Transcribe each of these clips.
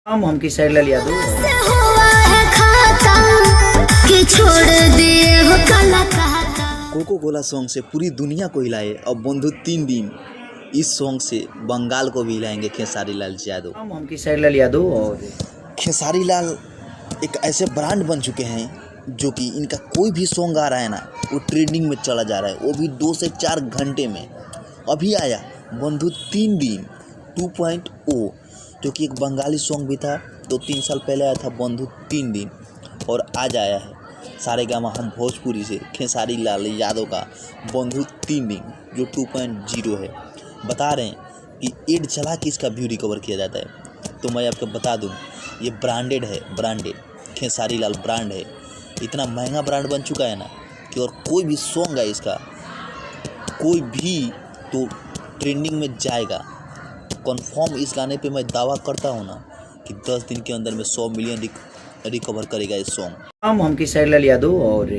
हम किस साइड ले लिया दो। कोको कोला सॉन्ग से पूरी दुनिया को हिलाए और बंधु 3 दिन इस सॉन्ग से बंगाल को भी हिलाएंगे खेसारी लाल यादव। हम किस साइड ले लिया दो। और खेसारी लाल एक ऐसे ब्रांड बन चुके हैं जो कि इनका कोई भी सॉन्ग आ रहा है ना वो ट्रेंडिंग में चला जा रहा है, वो भी 2 से 4 घंटे में। अभी आया बंधु 3 दिन 2.0 जो कि एक बंगाली सॉन्ग भी था, 2-3 साल पहले आया था बंधु 3 दिन, और आज आया है सारेगामा हम भोजपुरी से खेसारी लाल यादव का बंधु 3 दिन जो 2.0 है। बता रहे हैं कि एड चला के इसका व्यू रिकवर किया जाता है। तो मैं आपको बता दूं ये ब्रांडेड है, ब्रांडेड खेसारी लाल ब्रांड है। इतना महंगा ब्रांड बन चुका है ना कि और कोई भी सॉन्ग है इसका कोई भी तो ट्रेंडिंग में जाएगा कन्फर्म। इस गाने पे मैं दावा करता हूँ ना कि 10 दिन के अंदर में 100 मिलियन रिकवर करेगा ये सॉन्ग। हम किस साइड ले लिया दो। और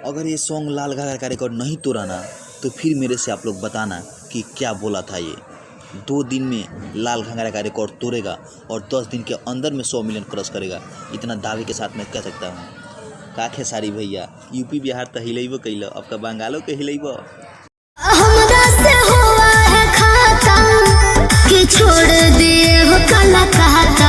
अगर ये सॉन्ग लाल घाघरा का रिकॉर्ड नहीं तोड़ा ना तो फिर मेरे से आप लोग बताना कि क्या बोला था ये। 2 दिन में लाल घाघरा का रिकॉर्ड तोड़ेगा और 10 दिन के अंदर में 100 मिलियन क्रॉस करेगा, इतना दावे के साथ मैं कह सकता हूँ। का खेसारी भैया यूपी बिहार तो हिलेबो कैल, आपका बंगालो के हिलेबो। छोड़ दिए हो काला कहता